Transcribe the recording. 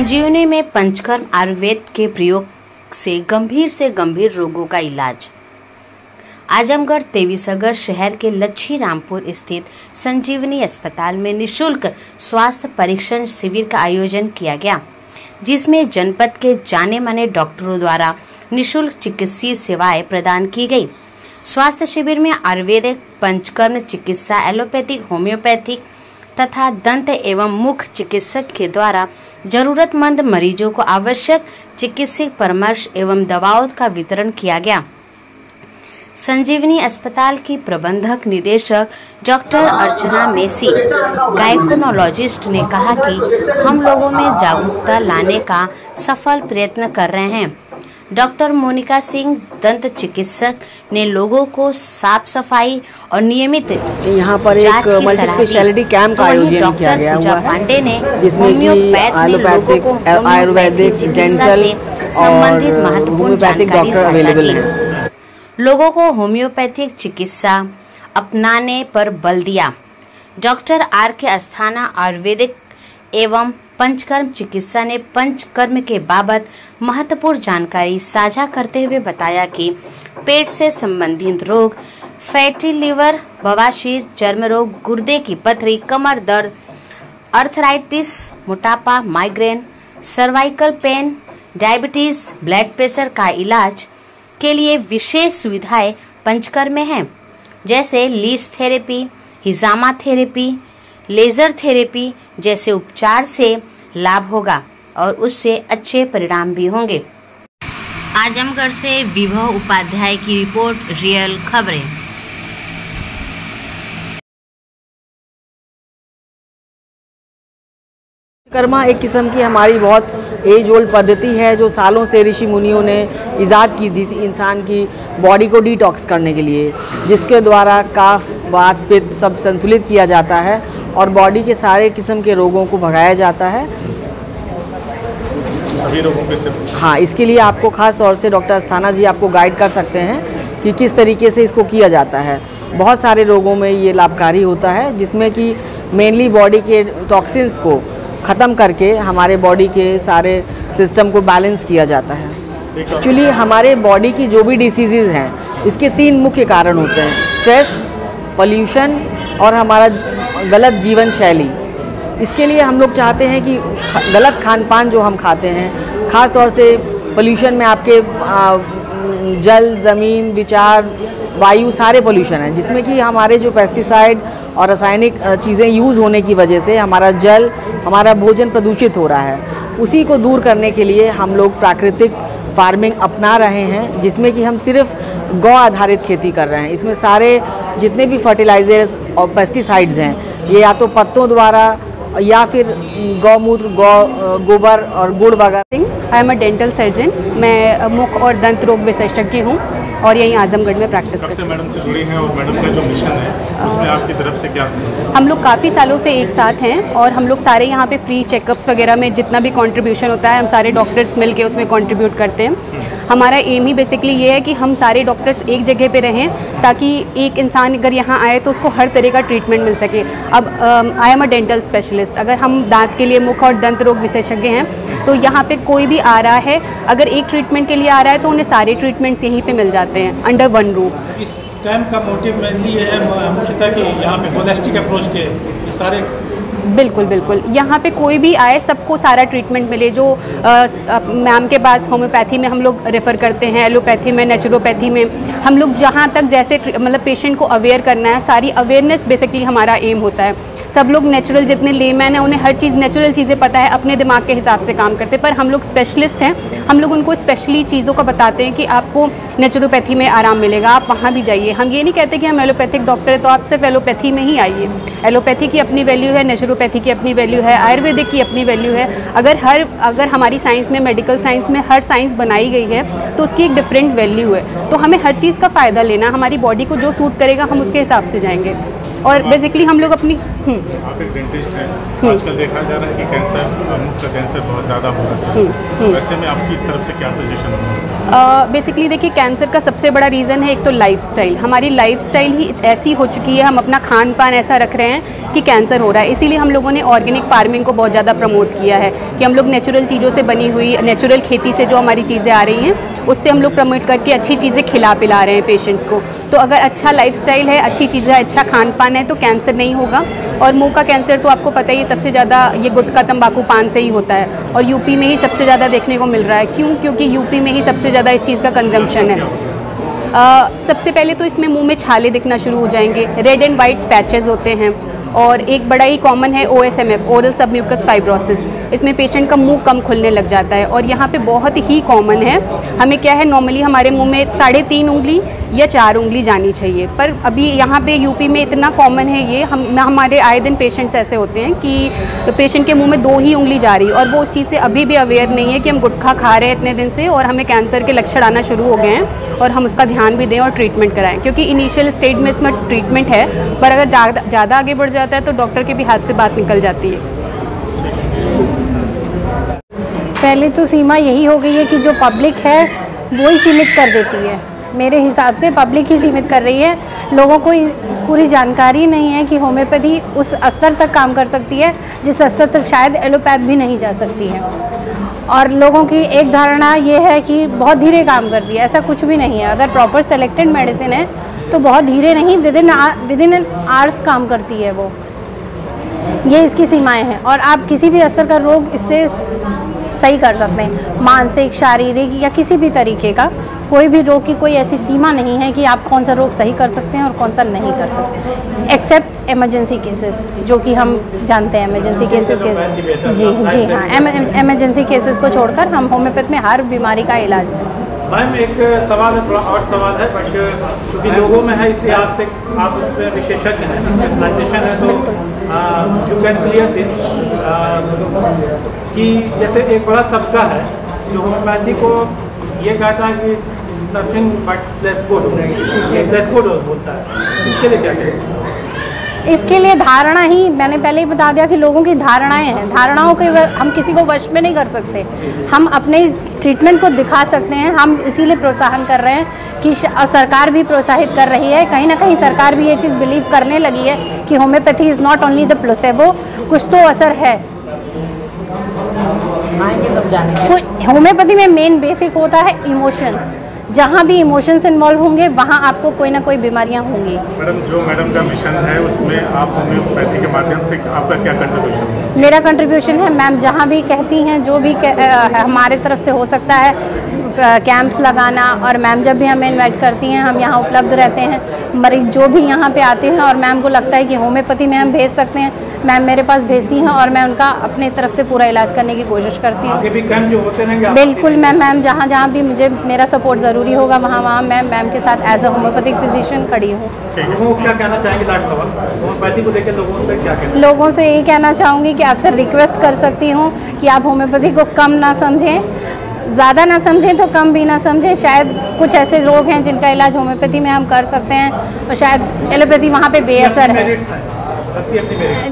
संजीवनी में पंचकर्म आयुर्वेद के प्रयोग से गंभीर रोगों का इलाज। आजमगढ़ 23 अगस्त शहर के लच्छी रामपुर स्थित संजीवनी अस्पताल में निःशुल्क स्वास्थ्य परीक्षण शिविर का आयोजन किया गया, जिसमें जनपद के जाने माने डॉक्टरों द्वारा निःशुल्क चिकित्सीय सेवाएं प्रदान की गई। स्वास्थ्य शिविर में आयुर्वेदिक, पंचकर्म चिकित्सा, एलोपैथिक, होम्योपैथिक तथा दंत एवं मुख चिकित्सक के द्वारा जरूरतमंद मरीजों को आवश्यक चिकित्सीय परामर्श एवं दवाओं का वितरण किया गया। संजीवनी अस्पताल की प्रबंधक निदेशक डॉक्टर अर्चना मेसी, गायकोनोलॉजिस्ट, ने कहा कि हम लोगों में जागरूकता लाने का सफल प्रयत्न कर रहे हैं। डॉक्टर मोनिका सिंह, दंत चिकित्सक, ने लोगों को साफ सफाई और नियमित यहाँ पर एक मल्टी स्पेशलिटी कैंप का आयोजन किया गया हुआ है, जिसमें कि एलोपैथिक, आयुर्वेदिक, डेंटल संबंधित महत्वपूर्ण जानकारी साझा की। लोगों को होम्योपैथिक चिकित्सा अपनाने पर बल दिया। डॉक्टर आर के अस्थाना आयुर्वेदिक एवं पंचकर्म चिकित्सा ने पंचकर्म के बाबत महत्वपूर्ण जानकारी साझा करते हुए बताया कि पेट से संबंधित रोग, फैटी लिवर, बवासीर, चर्म रोग, गुर्दे की पथरी, कमर दर्द, अर्थराइटिस, मोटापा, migraine, cervical pain, diabetes, blood pressure का इलाज के लिए विशेष सुविधाएं पंचकर्म में हैं, जैसे लीच थेरेपी, हिजामा थेरेपी, लेजर थेरेपी जैसे उपचार से लाभ होगा और उससे अच्छे परिणाम भी होंगे। आजमगढ़ से विभव उपाध्याय की रिपोर्ट, रियल खबरें। कर्मा एक किस्म की हमारी बहुत एज ओल्ड पद्धति है, जो सालों से ऋषि मुनियों ने इजाद की दी थी इंसान की बॉडी को डिटॉक्स करने के लिए, जिसके द्वारा काफ, वात, पित्त सब संतुलित किया जाता है और बॉडी के सारे किस्म के रोगों को भगाया जाता है। सभी रोगों के सिर्फ हाँ, इसके लिए आपको खास तौर से डॉक्टर अस्थाना जी आपको गाइड कर सकते हैं कि किस तरीके से इसको किया जाता है। बहुत सारे रोगों में ये लाभकारी होता है, जिसमें कि मेनली बॉडी के टॉक्सिन्स को ख़त्म करके हमारे बॉडी के सारे सिस्टम को बैलेंस किया जाता है। एक्चुअली हमारे बॉडी की जो भी डिसीज़ हैं, इसके 3 मुख्य कारण होते हैं: स्ट्रेस, पोल्यूशन और हमारा गलत जीवन शैली। इसके लिए हम लोग चाहते हैं कि गलत खान पान जो हम खाते हैं, ख़ास तौर से पोल्यूशन में आपके जल, ज़मीन, विचार, वायु सारे पोल्यूशन है, जिसमें कि हमारे जो पेस्टिसाइड और रासायनिक चीज़ें यूज़ होने की वजह से हमारा जल, हमारा भोजन प्रदूषित हो रहा है। उसी को दूर करने के लिए हम लोग प्राकृतिक फार्मिंग अपना रहे हैं, जिसमें कि हम सिर्फ गौ आधारित खेती कर रहे हैं। इसमें सारे जितने भी फर्टिलाइजर्स और पेस्टिसाइड्स हैं, ये या तो पत्तों द्वारा या फिर गौमूत्र, गोबर और गुड़ वगैरह। I am a dental surgeon. मैं मुख और दंत रोग विशेषज्ञ हूँ और यहीं आजमगढ़ में प्रैक्टिस करती हूँ। मैडम से जुड़ी हैं और मैडम का जो मिशन है उसमें आपकी तरफ से क्या सहयोग? हम लोग काफ़ी सालों से एक साथ हैं और हम लोग सारे यहाँ पे फ्री चेकअप्स वगैरह में जितना भी कंट्रीब्यूशन होता है, हम सारे डॉक्टर्स मिल के उसमें कंट्रीब्यूट करते हैं। हमारा एम ही बेसिकली ये है कि हम सारे डॉक्टर्स एक जगह पे रहें, ताकि एक इंसान अगर यहाँ आए तो उसको हर तरह का ट्रीटमेंट मिल सके। अब I am a dental specialist. अगर हम दांत के लिए मुख और दंत रोग विशेषज्ञ हैं, तो यहाँ पे कोई भी आ रहा है, अगर एक ट्रीटमेंट के लिए आ रहा है तो उन्हें सारे ट्रीटमेंट्स यहीं पे मिल जाते हैं अंडर वन रूफ। इस कैंप का मोटिव मेनली ये है मुख्यतः कि यहाँ पे होलिस्टिक अप्रोच के सारे। बिल्कुल बिल्कुल, यहाँ पे कोई भी आए सबको सारा ट्रीटमेंट मिले। जो मैम के पास होम्योपैथी में हम लोग रेफ़र करते हैं, एलोपैथी में, नेचुरोपैथी में, हम लोग जहाँ तक जैसे मतलब पेशेंट को अवेयर करना है, सारी अवेयरनेस बेसिकली हमारा एम होता है। सब लोग नेचुरल, जितने लेमैन हैं उन्हें हर चीज़ नेचुरल चीज़ें पता है, अपने दिमाग के हिसाब से काम करते हैं, पर हम लोग स्पेशलिस्ट हैं। हम लोग उनको स्पेशली चीज़ों को बताते हैं कि आपको नेचुरोपैथी में आराम मिलेगा, आप वहाँ भी जाइए। हम ये नहीं कहते कि हम एलोपैथिक डॉक्टर हैं तो आप सिर्फ एलोपैथी में ही आइए। एलोपैथी की अपनी वैल्यू है, नेचुरोपैथी की अपनी वैल्यू है, आयुर्वेदिक की अपनी वैल्यू है। अगर हमारी साइंस में, मेडिकल साइंस में हर साइंस बनाई गई है तो उसकी एक डिफरेंट वैल्यू है। तो हमें हर चीज़ का फ़ायदा लेना, हमारी बॉडी को जो सूट करेगा हम उसके हिसाब से जाएंगे। और बेसिकली हम लोग अपनी आप एक डेंटिस्ट हैं, आजकल देखा जा रहा है कि कैंसर, मुख का कैंसर बहुत ज़्यादा हो रहा है, वैसे में आपकी तरफ से क्या सजेशन होगा? बेसिकली देखिए, कैंसर का सबसे बड़ा रीज़न है एक तो लाइफस्टाइल। हमारी लाइफस्टाइल ही ऐसी हो चुकी है, हम अपना खान पान ऐसा रख रहे हैं कि कैंसर हो रहा है। इसीलिए हम लोगों ने ऑर्गेनिक फार्मिंग को बहुत ज़्यादा प्रमोट किया है कि हम लोग नेचुरल चीज़ों से बनी हुई, नेचुरल खेती से जो हमारी चीज़ें आ रही हैं उससे हम लोग प्रमोट करके अच्छी चीज़ें खिला पिला रहे हैं पेशेंट्स को। तो अगर अच्छा लाइफस्टाइल है, अच्छी चीज़ें, अच्छा खान पान है तो कैंसर नहीं होगा। और मुंह का कैंसर तो आपको पता ही है, सबसे ज़्यादा ये गुटखा, तंबाकू, पान से ही होता है और यूपी में ही सबसे ज़्यादा देखने को मिल रहा है। क्यों? क्योंकि यूपी में ही सबसे ज़्यादा इस चीज़ का कंजम्पशन है। सबसे पहले तो इसमें मुंह में छाले दिखना शुरू हो जाएंगे, रेड एंड वाइट पैचेस होते हैं, और एक बड़ा ही कॉमन है OSMF, ओरल सबम्यूकस फाइब्रोसिस। इसमें पेशेंट का मुंह कम खुलने लग जाता है और यहाँ पे बहुत ही कॉमन है। हमें क्या है, नॉर्मली हमारे मुंह में 3.5 उंगली या 4 उंगली जानी चाहिए, पर अभी यहाँ पे यूपी में इतना कॉमन है ये। हमारे आए दिन पेशेंट्स ऐसे होते हैं कि पेशेंट के मुंह में 2 ही उंगली जा रही है और वो उस चीज़ से अभी भी अवेयर नहीं है कि हम गुटखा खा रहे हैं इतने दिन से और हमें कैंसर के लक्षण आना शुरू हो गए हैं और हम उसका ध्यान भी दें और ट्रीटमेंट कराएं। क्योंकि इनिशियल स्टेज में इसमें ट्रीटमेंट है, पर अगर ज़्यादा आगे बढ़ जाता है तो डॉक्टर के भी हाथ से बात निकल जाती है। पहले तो सीमा यही हो गई है कि जो पब्लिक है वो ही सीमित कर देती है। मेरे हिसाब से पब्लिक ही सीमित कर रही है। लोगों को पूरी जानकारी नहीं है कि होम्योपैथी उस स्तर तक काम कर सकती है जिस स्तर तक शायद एलोपैथ भी नहीं जा सकती है। और लोगों की एक धारणा ये है कि बहुत धीरे काम करती है, ऐसा कुछ भी नहीं है। अगर प्रॉपर सेलेक्टेड मेडिसिन है तो बहुत धीरे नहीं, विद इन आवर्स काम करती है वो। ये इसकी सीमाएं हैं और आप किसी भी स्तर का रोग इससे सही कर सकते हैं, मानसिक, शारीरिक या किसी भी तरीके का। कोई भी रोग की कोई ऐसी सीमा नहीं है कि आप कौन सा रोग सही कर सकते हैं और कौन सा नहीं कर सकते, एक्सेप्ट इमरजेंसी केसेस, जो कि हम जानते हैं इमरजेंसी केसेस के। जी हाँ, इमरजेंसी केसेस को छोड़कर हम होम्योपैथ में हर बीमारी का इलाज है। मैम एक सवाल है, थोड़ा और सवाल है, बट चूँकि लोगों में है इसलिए आपसे, आप उसमें विशेषज्ञ हैं, स्पेशलाइजेशन है, तो यू कैन क्लियर दिस कि जैसे एक बड़ा तबका है जो होम्योपैथी को ये कहता है कि it's nothing but placebo dose बोलता है, इसके लिए क्या कहेंगे? इसके लिए धारणा ही, मैंने पहले ही बता दिया कि लोगों की धारणाएं हैं। धारणाओं के हम किसी को वश में नहीं कर सकते। हम अपने ट्रीटमेंट को दिखा सकते हैं। हम इसीलिए प्रोत्साहन कर रहे हैं कि सरकार भी प्रोत्साहित कर रही है। कहीं ना कहीं सरकार भी ये चीज़ बिलीव करने लगी है कि homeopathy is not only the placebo, कुछ तो असर है। होम्योपैथी में मेन बेसिक होता है इमोशंस। जहाँ भी इमोशंस इन्वॉल्व होंगे वहाँ आपको कोई ना कोई बीमारियाँ होंगी। मैडम, जो मैडम का मिशन है उसमें आप होम्योपैथी के माध्यम से आपका क्या कंट्रीब्यूशन है? मेरा कंट्रीब्यूशन है, मैम जहाँ भी कहती हैं, जो भी हमारे तरफ से हो सकता है, कैंप्स लगाना, और मैम जब भी हमें इनवाइट करती हैं हम यहाँ उपलब्ध रहते हैं। मरीज जो भी यहाँ पे आते हैं और मैम को लगता है कि होम्योपैथी में हम भेज सकते हैं, मैम मेरे पास भेजती हैं और मैं उनका अपने तरफ से पूरा इलाज करने की कोशिश करती हूँ। आगे भी कैंप जो होते हैं बिल्कुल मैम जहाँ जहाँ भी मुझे मेरा सपोर्ट ज़रूरी होगा वहाँ मैं मैम के साथ एज अ होम्योपैथिक फिजिशियन खड़ी हूँ। लोगों को क्या कहना चाहेंगे? लास्ट सवाल, होम्योपैथी को लेकर लोगों से क्या कहना? लोगों से यही कहना चाहूँगी कि आपसे रिक्वेस्ट कर सकती हूँ कि आप होम्योपैथी को कम ना समझें, ज़्यादा ना समझें तो कम भी ना समझें। शायद कुछ ऐसे रोग हैं जिनका इलाज होम्योपैथी में हम कर सकते हैं और शायद एलोपैथी वहाँ पे बेअसर है। सबकी अपनी मेरिट्स हैं।